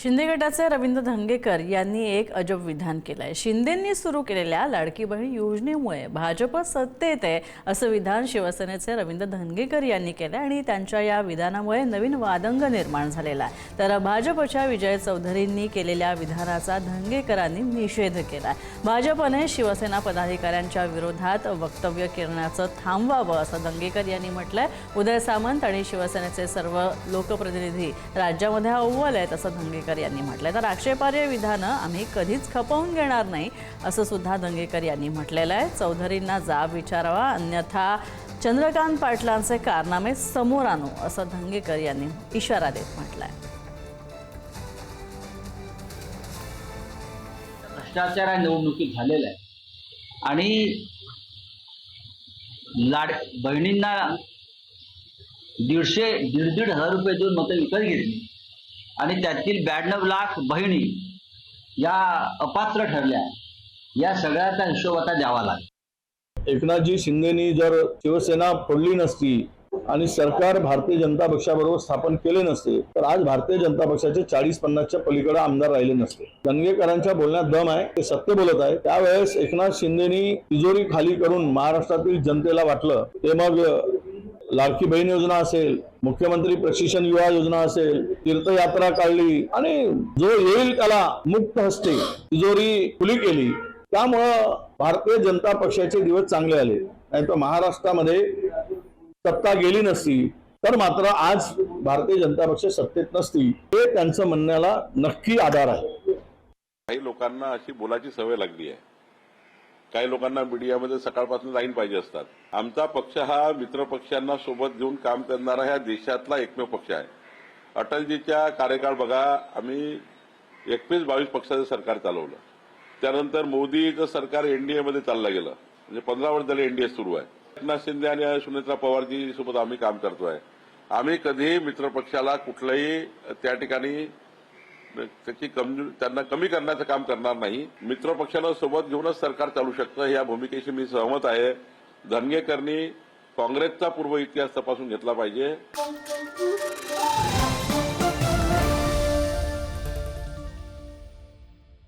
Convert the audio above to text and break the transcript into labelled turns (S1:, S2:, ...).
S1: शिंदे गटाचे रवींद्र धंगेकर यांनी एक अजब विधान केलंय। शिंदेंनी सुरू केलेल्या लाडकी बहीण योजनेमुळे भाजप सत्तेत आहे असं विधान शिवसेनेचे रवींद्र धंगेकर यांनी केलं आणि त्यांच्या या विधानामुळे नवीन वादंग निर्माण झालेला आहे। तर भाजपच्या विजय चौधरींनी केलेल्या विधानाचा धंगेकरांनी निषेध केला। भाजपने शिवसेना पदाधिकाऱ्यांच्या विरोधात वक्तव्य करण्याचं थांबवावं असं धंगेकर यांनी म्हटलंय। उदय सामंत आणि शिवसेनेचे सर्व लोकप्रतिनिधी राज्यामध्ये अव्वल आहेत असं धंगेकर यांनी म्हटलंय। तर आक्षेपार्ह विधानं आम्ही कधीच खपवून घेणार नाही असं सुद्धा धंगेकर यांनी म्हटलेलं आहे। चौधरींना जाब विचारावा, अन्यथा चंद्रकांत पाटलांचे कारनामे समोर आणू असं धंगेकर यांनी इशारा देत म्हटलंय।
S2: भ्रष्टाचार या निवडणुकीत झालेला आहे आणि बहिणींना 150-1.5 हजार रुपये देऊन मतं विकत घेतली आणि त्यातील 92 लाख बहिणी या अपात्र ठरल्या। या सगळ्याचा हिशोब आता द्यावा लागेल।
S3: एकनाथजी शिंदेनी जर शिवसेना फोडली नसती आणि सरकार भारतीय जनता पक्षाबरोबर स्थापन केले नसते तर आज भारतीय जनता पक्षाचे 40-50च्या पलीकडे आमदार राहिले नसते। धंगेकरांच्या बोलण्यात दम आहे, ते सत्य बोलत आहे। त्यावेळेस एकनाथ शिंदेनी तिजोरी खाली करून महाराष्ट्रातील जनतेला वाटलं ते मग लाडकी बहीण योजना असेल, मुख्यमंत्री प्रशिक्षण युवा योजना असेल, तीर्थयात्रा काढली आणि जो येईल त्याला मुक्त हस्ते तिजोरी खुली केली। त्यामुळं भारतीय जनता पक्षाचे दिवस चांगले आले। नाही तर महाराष्ट्रामध्ये सत्ता गेली नसती तर मात्र आज भारतीय जनता पक्ष सत्तेत नसती, हे त्यांचं म्हणण्याला नक्की आधार आहे।
S4: काही लोकांना अशी बोलायची सवय लागली आहे। काही लोकांना मीडियामध्ये सकाळपासून लाईन पाहिजे असतात। आमचा पक्ष हा मित्र पक्षांना सोबत घेऊन काम करणारा ह्या देशातला एकमेव पक्ष आहे। अटलजीच्या कार्यकाळ बघा, आम्ही 21-22 पक्षाचं सरकार चालवलं। त्यानंतर मोदीचं सरकार एनडीएमध्ये चाललं गेलं, म्हणजे 15 वर्ष झाले एनडीए सुरू आहे। एकनाथ शिंदे आणि सुनेत्रा पवारजी सोबत आम्ही काम करतोय। आम्ही कधी मित्र पक्षाला कुठलंही त्या ठिकाणी त्याची त्यांना कमी करण्याचं काम करणार नाही। मित्र पक्षांना सोबत घेऊनच सरकार चालू शकतं, या भूमिकेशी मी सहमत आहे। धंगेकरांनी काँग्रेसचा पूर्व इतिहास तपासून घेतला पाहिजे।